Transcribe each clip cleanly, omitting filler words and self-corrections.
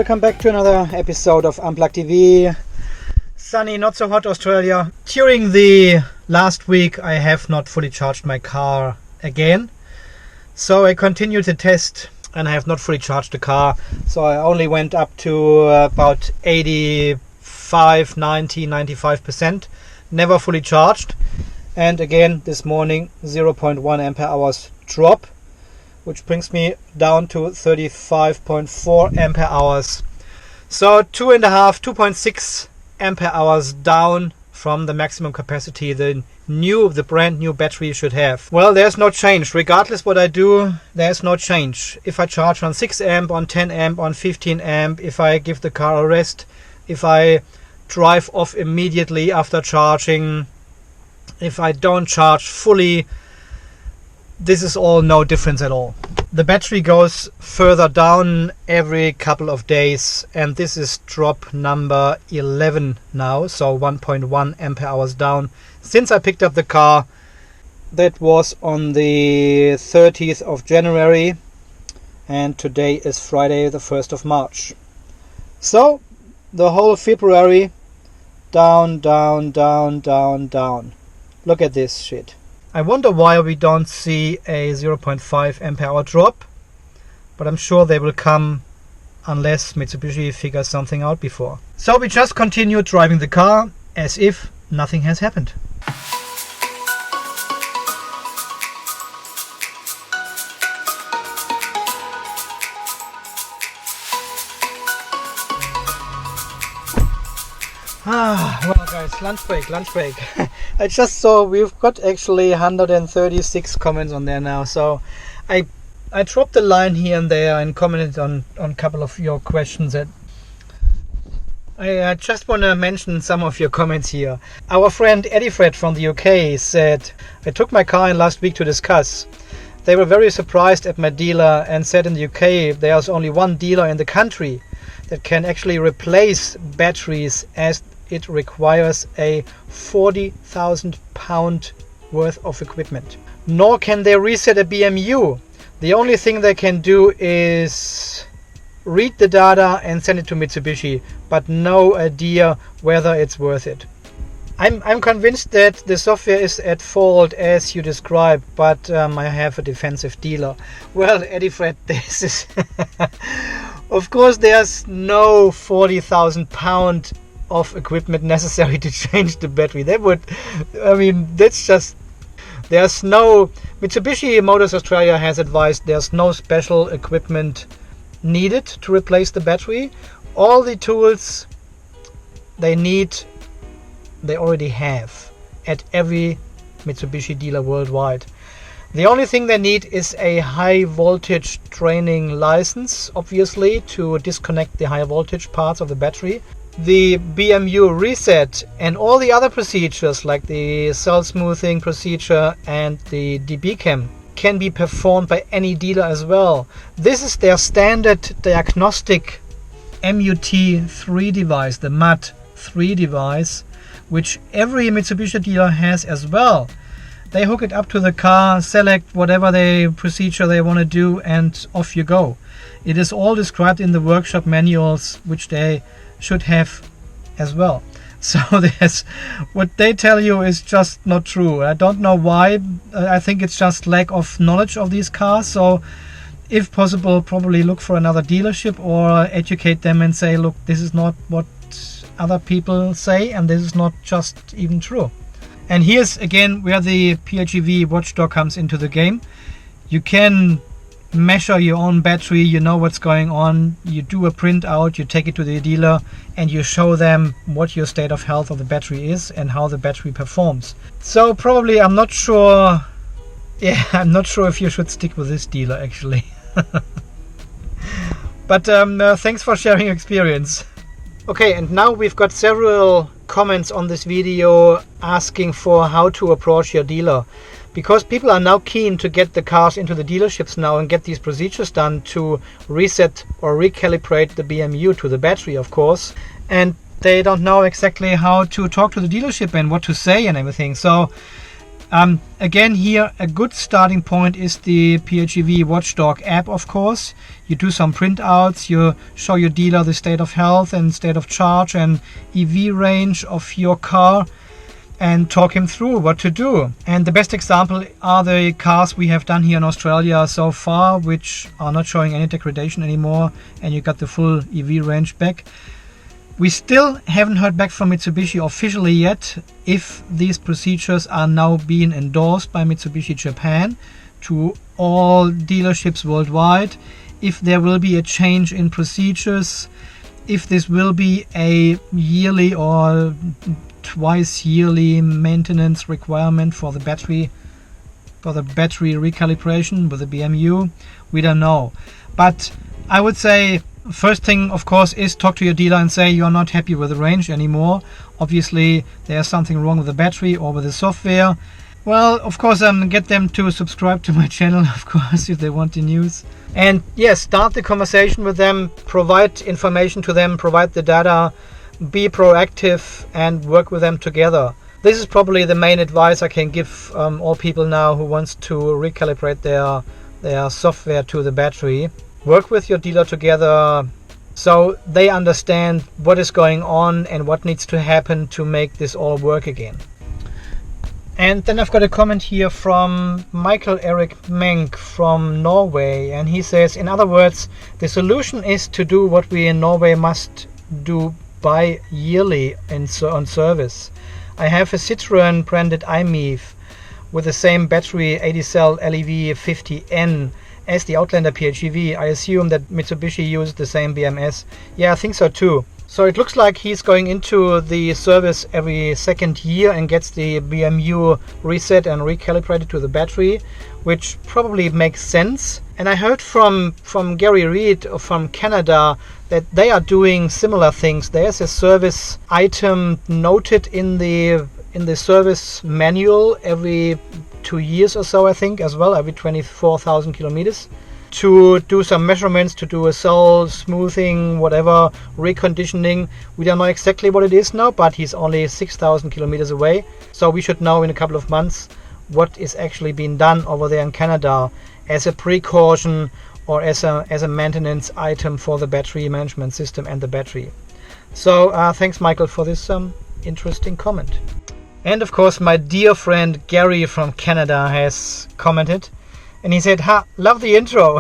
welcome back to another episode of Unplugged TV. Sunny, not so hot Australia. During the last week I have not fully charged my car again. So I continued the test and I have not fully charged the car. So I only went up to about 85, 90, 95%. Never fully charged. And again this morning 0.1 ampere hours drop, which brings me down to 35.4 ampere hours. So 2.6 ampere hours down from the maximum capacity the brand new battery should have. Well, there's no change. Regardless what I do, there's no change. If I charge on 6 amp, on 10 amp, on 15 amp, if I give the car a rest, if I drive off immediately after charging, if I don't charge fully, this is all no difference at all. The battery goes further down every couple of days, and this is drop number 11 now, so 1.1 ampere hours down since I picked up the car. That was on the 30th of January, and today is Friday the 1st of March. So the whole February down, down, down, down, down. Look at this shit. I wonder why we don't see a 0.5 ampere hour drop, but I'm sure they will come unless Mitsubishi figures something out before. So we just continue driving the car as if nothing has happened. Well guys, lunch break. I just saw we've got actually 136 comments on there now, so I dropped a line here and there and commented on a couple of your questions. That I just want to mention some of your comments here. Our friend Eddie Fred from the UK said, I took my car in last week to discuss. They were very surprised at my dealer and said in the UK there's only one dealer in the country that can actually replace batteries, as it requires a 40,000 pound worth of equipment. Nor can they reset a BMU. The only thing they can do is read the data and send it to Mitsubishi, but no idea whether it's worth it. I'm convinced that the software is at fault as you described, but I have a defensive dealer. Well, Eddie Fred, this is of course there's no 40,000 pound of equipment necessary to change the battery. That's just, there's no, Mitsubishi Motors Australia has advised there's no special equipment needed to replace the battery. All the tools they need, they already have at every Mitsubishi dealer worldwide. The only thing they need is a high voltage training license, obviously, to disconnect the high voltage parts of the battery. The BMU reset and all the other procedures like the cell smoothing procedure and the DB cam can be performed by any dealer as well. This is their standard diagnostic MUT3 device, the MUT3 device, which every Mitsubishi dealer has as well. They hook it up to the car, select whatever procedure they want to do, and off you go. It is all described in the workshop manuals, which they should have as well. So what they tell you is just not true. I don't know why. I think it's just lack of knowledge of these cars. So if possible, probably look for another dealership or educate them and say, look, this is not what other people say, and this is not just even true. And here's again where the PHEV Watchdog comes into the game. You can measure your own battery, you know what's going on, you do a printout, you take it to the dealer and you show them what your state of health of the battery is and how the battery performs. So probably I'm not sure if you should stick with this dealer actually. But thanks for sharing your experience. Okay, and now we've got several comments on this video asking for how to approach your dealer. Because people are now keen to get the cars into the dealerships now and get these procedures done to reset or recalibrate the BMU to the battery, of course. And they don't know exactly how to talk to the dealership and what to say and everything. So Again, here a good starting point is the PHEV Watchdog app, of course. You do some printouts, you show your dealer the state of health and state of charge and EV range of your car, and talk him through what to do. And the best example are the cars we have done here in Australia so far, which are not showing any degradation anymore, and you got the full EV range back. We still haven't heard back from Mitsubishi officially yet if these procedures are now being endorsed by Mitsubishi Japan to all dealerships worldwide, if there will be a change in procedures, if this will be a yearly or twice yearly maintenance requirement for the battery recalibration with the BMU. We don't know. But I would say first thing, of course, is talk to your dealer and say you're not happy with the range anymore. Obviously, there's something wrong with the battery or with the software. Well, of course, get them to subscribe to my channel, of course, if they want the news. And yes, start the conversation with them, provide information to them, provide the data, be proactive and work with them together. This is probably the main advice I can give all people now who wants to recalibrate their software to the battery. Work with your dealer together so they understand what is going on and what needs to happen to make this all work again. And then I've got a comment here from Michael Eric Menk from Norway, and he says, in other words, the solution is to do what we in Norway must do bi-yearly on service. I have a Citroën branded iMEV with the same battery 80-cell LEV 50N as the Outlander PHEV. I assume that Mitsubishi uses the same BMS. Yeah, I think so too. So it looks like he's going into the service every second year and gets the BMU reset and recalibrated to the battery, which probably makes sense. And I heard from Gary Reed from Canada that they are doing similar things. There's a service item noted in the service manual every 2 years or so, I think, as well, every 24,000 kilometers, to do some measurements, to do a cell smoothing, whatever, reconditioning. We don't know exactly what it is now, but he's only 6,000 kilometers away, so we should know in a couple of months what is actually being done over there in Canada as a precaution or as a maintenance item for the battery management system and the battery. So thanks, Michael, for this interesting comment. And of course, my dear friend Gary from Canada has commented, and he said, "Ha, love the intro."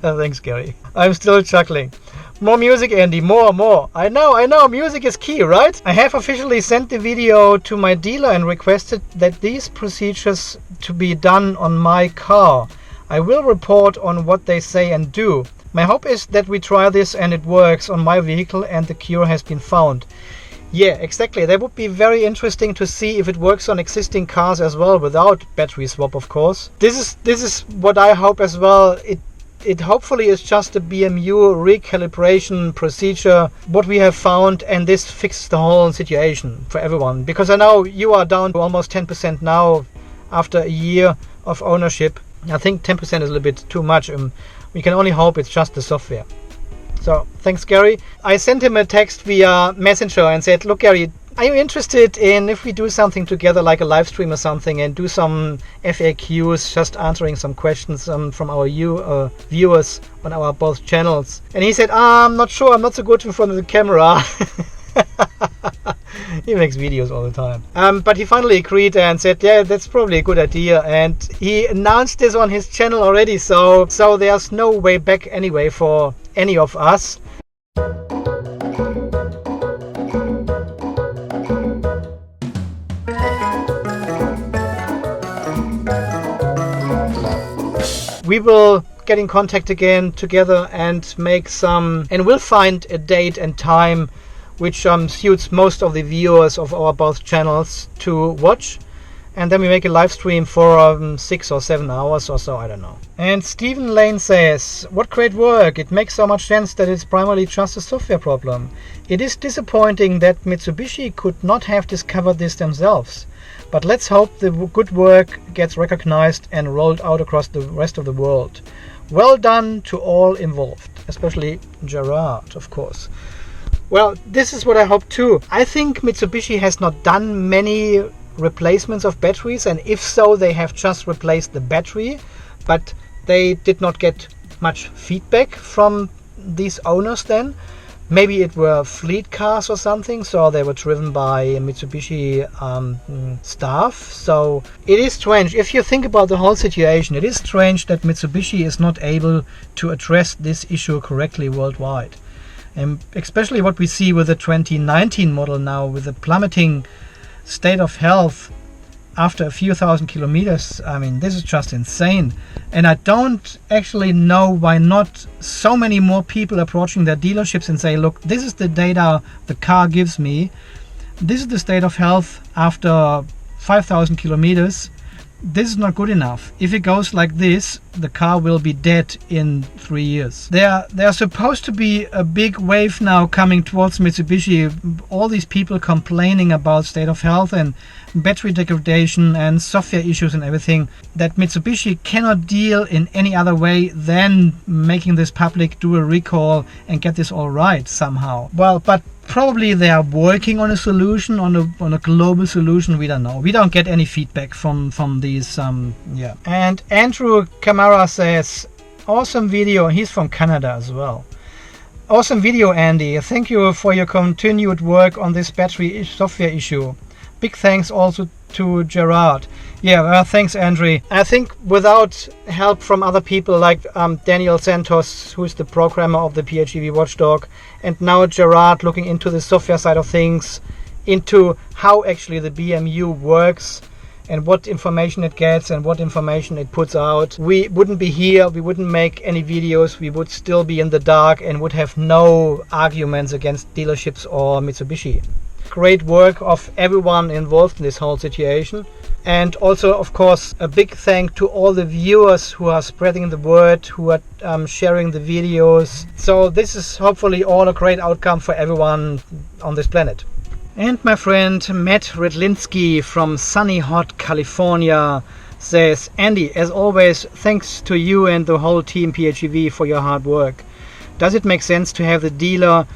Thanks, Gary. I'm still chuckling. More music, Andy, more. I know, music is key, right? I have officially sent the video to my dealer and requested that these procedures to be done on my car. I will report on what they say and do. My hope is that we try this and it works on my vehicle and the cure has been found. Yeah, exactly. That would be very interesting to see if it works on existing cars as well, without battery swap, of course. This is what I hope as well. It hopefully is just a BMU recalibration procedure, what we have found, and this fixes the whole situation for everyone. Because I know you are down to almost 10% now after a year of ownership. I think 10% is a little bit too much. We can only hope it's just the software. So thanks, Gary. I sent him a text via Messenger and said, look, Gary, are you interested in if we do something together, like a live stream or something, and do some FAQs, just answering some questions from our viewers on our both channels? And he said, I'm not sure, I'm not so good in front of the camera. He makes videos all the time. But he finally agreed and said, yeah, that's probably a good idea. And he announced this on his channel already, so there's no way back anyway for any of us. We will get in contact again together and we'll find a date and time which suits most of the viewers of our both channels to watch, and then we make a live stream for 6 or 7 hours or so, I don't know. And Stephen Lane says, what great work. It makes so much sense that it's primarily just a software problem. It is disappointing that Mitsubishi could not have discovered this themselves, but let's hope the good work gets recognized and rolled out across the rest of the world. Well done to all involved, especially Gerard, of course. Well, this is what I hope too. I think Mitsubishi has not done many replacements of batteries, and if so, they have just replaced the battery, but they did not get much feedback from these owners then. Maybe it were fleet cars or something, so they were driven by Mitsubishi staff. So it is strange. If you think about the whole situation, it is strange that Mitsubishi is not able to address this issue correctly worldwide. And especially what we see with the 2019 model now, with the plummeting state of health after a few thousand kilometers. I mean, this is just insane. And I don't actually know why not so many more people approaching their dealerships and say, look, this is the data the car gives me. This is the state of health after 5,000 kilometers. This is not good enough. If it goes like this, the car will be dead in 3 years. There's supposed to be a big wave now coming towards Mitsubishi. All these people complaining about state of health and battery degradation and software issues and everything, that Mitsubishi cannot deal in any other way than making this public, do a recall and get this all right somehow. Well, but probably they are working on a solution, on a global solution. We don't know. We don't get any feedback from these. Yeah. And Andrew Camara says, awesome video. He's from Canada as well. Awesome video, Andy. Thank you for your continued work on this battery software issue. Big thanks also to Gerard. Yeah, thanks, Andre. I think without help from other people like Daniel Santos, who is the programmer of the PHEV Watchdog, and now Gerard looking into the software side of things, into how actually the BMU works and what information it gets and what information it puts out, we wouldn't be here, we wouldn't make any videos, we would still be in the dark and would have no arguments against dealerships or Mitsubishi. Great work of everyone involved in this whole situation. And also, of course, a big thank to all the viewers who are spreading the word, who are sharing the videos. So this is hopefully all a great outcome for everyone on this planet. And my friend Matt Redlinski from sunny hot California says, Andy, as always, thanks to you and the whole team PHEV for your hard work. Does it make sense to have the dealer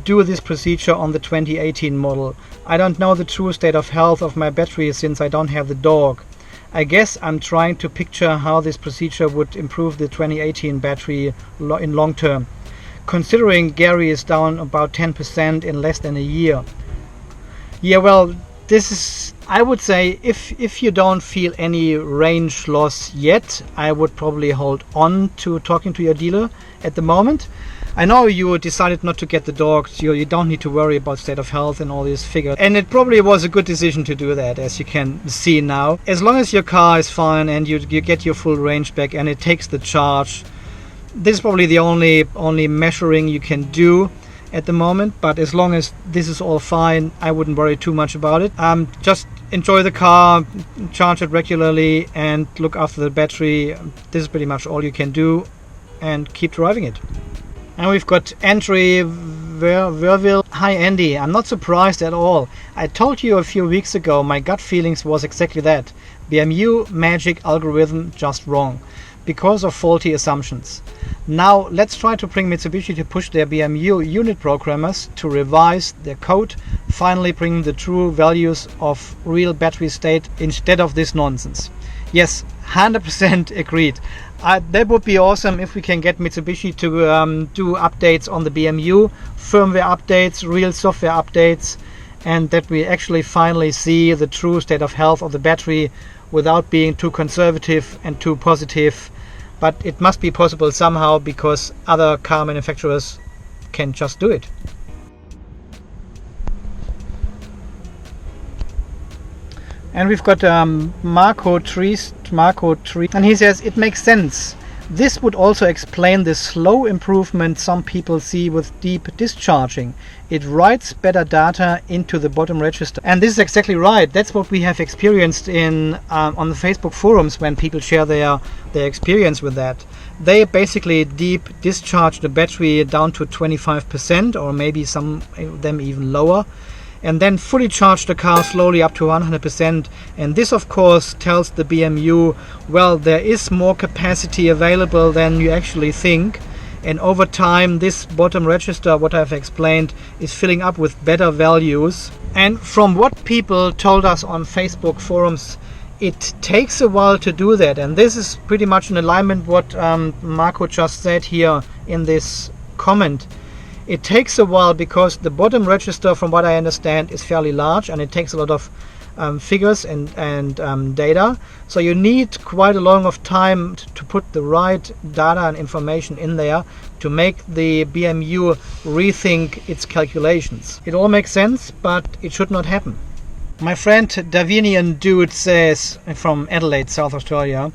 do this procedure on the 2018 model? I don't know the true state of health of my battery since I don't have the dog. I guess I'm trying to picture how this procedure would improve the 2018 battery in long term, considering Gary is down about 10% in less than a year. Yeah, well, this is, I would say, if you don't feel any range loss yet, I would probably hold on to talking to your dealer at the moment. I know you decided not to get the dog, so you don't need to worry about state of health and all these figures. And it probably was a good decision to do that, as you can see now. As long as your car is fine and you get your full range back and it takes the charge, this is probably the only measuring you can do at the moment. But as long as this is all fine, I wouldn't worry too much about it. Just enjoy the car, charge it regularly and look after the battery. This is pretty much all you can do, and keep driving it. And we've got Andre Verville. Hi Andy, I'm not surprised at all. I told you a few weeks ago my gut feelings was exactly that. BMU magic algorithm just wrong, because of faulty assumptions. Now let's try to bring Mitsubishi to push their BMU unit programmers to revise their code, finally bring the true values of real battery state instead of this nonsense. Yes, 100% agreed. That would be awesome if we can get Mitsubishi to do updates on the BMU, firmware updates, real software updates, and that we actually finally see the true state of health of the battery without being too conservative and too positive. But it must be possible somehow, because other car manufacturers can just do it. And we've got Marco Tree, and he says it makes sense. This would also explain the slow improvement some people see with deep discharging. It writes better data into the bottom register. And this is exactly right. That's what we have experienced in on the Facebook forums when people share their experience with that. They basically deep discharge the battery down to 25%, or maybe some of them even lower, and then fully charge the car slowly up to 100%. And this of course tells the BMU, well, there is more capacity available than you actually think, and over time this bottom register, what I've explained, is filling up with better values. And from what people told us on Facebook forums, it takes a while to do that, and this is pretty much in alignment what Marco just said here in this comment. It takes a while because the bottom register, from what I understand, is fairly large, and it takes a lot of figures and data. So you need quite a long of time to put the right data and information in there to make the BMU rethink its calculations. It all makes sense, but it should not happen. My friend Davinian Dude says, from Adelaide, South Australia,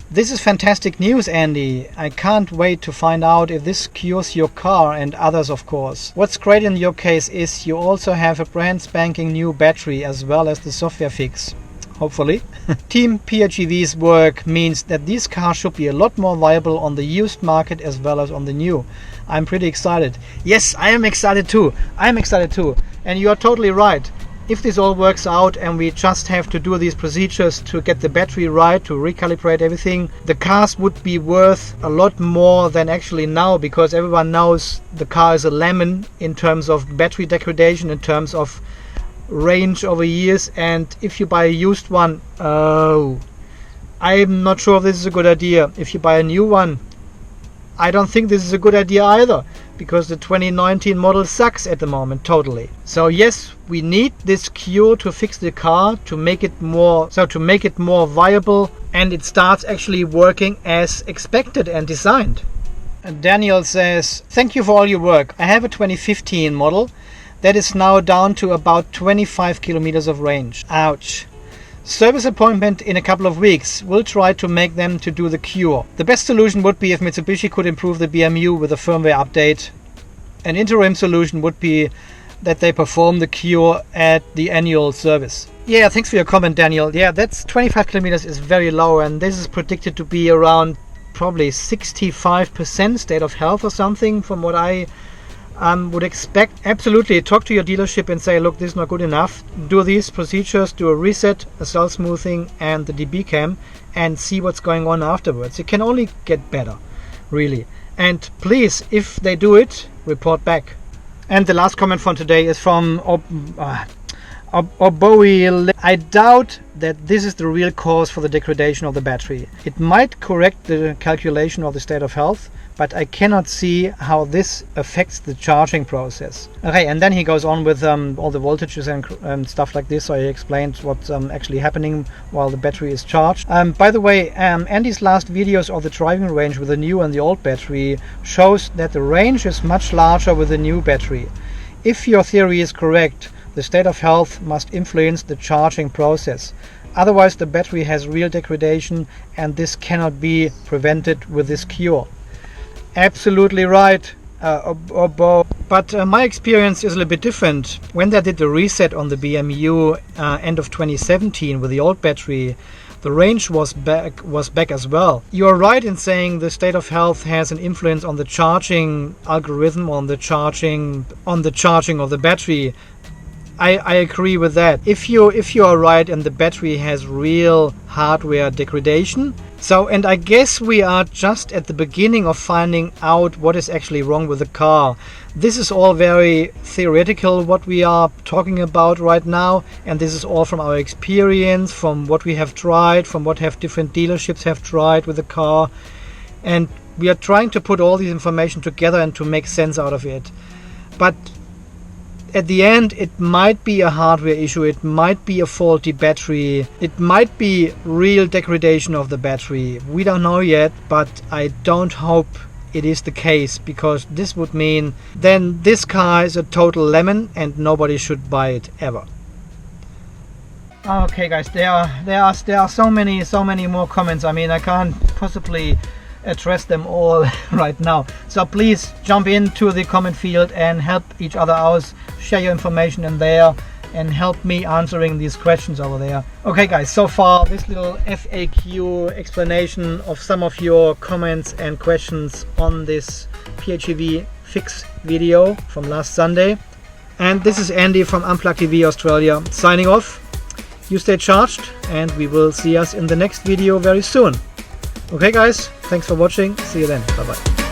"This is fantastic news, Andy. I can't wait to find out if this cures your car and others, of course. What's great in your case is you also have a brand spanking new battery as well as the software fix. Hopefully." Team PHEV's work means that these cars should be a lot more viable on the used market as well as on the new. I'm pretty excited. Yes, I am excited too. And you are totally right. If this all works out and we just have to do these procedures to get the battery right, to recalibrate everything, the cars would be worth a lot more than actually now, because everyone knows the car is a lemon in terms of battery degradation, in terms of range over years. And if you buy a used one, I'm not sure if this is a good idea. If you buy a new one, I don't think this is a good idea either, because the 2019 model sucks at the moment totally. So yes, we need this cure to fix the car, to make it more viable, and it starts actually working as expected and designed. And Daniel says, "Thank you for all your work. I have a 2015 model that is now down to about 25 kilometers of range. Ouch. Service appointment in a couple of weeks. We'll try to make them to do the cure. The best solution would be if Mitsubishi could improve the BMU with a firmware update. An interim solution would be that they perform the cure at the annual service." Yeah, thanks for your comment, Daniel. Yeah, that's 25 kilometers is very low, and this is predicted to be around probably 65% state of health or something from what I would expect. Absolutely, talk to your dealership and say, look, this is not good enough. Do these procedures, do a reset, a cell smoothing and the DB cam, and see what's going on afterwards. It can only get better, really. And please, if they do it, report back. And the last comment from today is from Oboe. "I doubt that this is the real cause for the degradation of the battery. It might correct the calculation of the state of health, but I cannot see how this affects the charging process." Okay, and then he goes on with all the voltages and stuff like this, so he explains what's actually happening while the battery is charged. By the way, Andy's last videos of the driving range with the new and the old battery shows that the range is much larger with the new battery. If your theory is correct, the state of health must influence the charging process. Otherwise, the battery has real degradation, and this cannot be prevented with this cure. Absolutely right, but my experience is a little bit different. When they did the reset on the BMU end of 2017 with the old battery, the range was back as well. You are right in saying the state of health has an influence on the charging algorithm, on the charging of the battery. I agree with that. If you are right and the battery has real hardware degradation. So, and I guess we are just at the beginning of finding out what is actually wrong with the car. This is all very theoretical, what we are talking about right now, and this is all from our experience, from what we have tried, from what different dealerships have tried with the car, and we are trying to put all this information together and to make sense out of it. But at the end, it might be a hardware issue, it might be a faulty battery, it might be real degradation of the battery. We don't know yet, but I don't hope it is the case, because this would mean then this car is a total lemon and nobody should buy it ever. Okay guys, there are so many more comments. I mean, I can't possibly address them all right now, so please jump into the comment field and help each other out, share your information in there and help me answering these questions over there. Okay guys, so far this little FAQ explanation of some of your comments and questions on this PHEV-Fix video from last Sunday. And this is Andy from Unplugged TV Australia signing off. You stay charged and we will see us in the next video very soon. Okay guys, thanks for watching. See you then. Bye bye.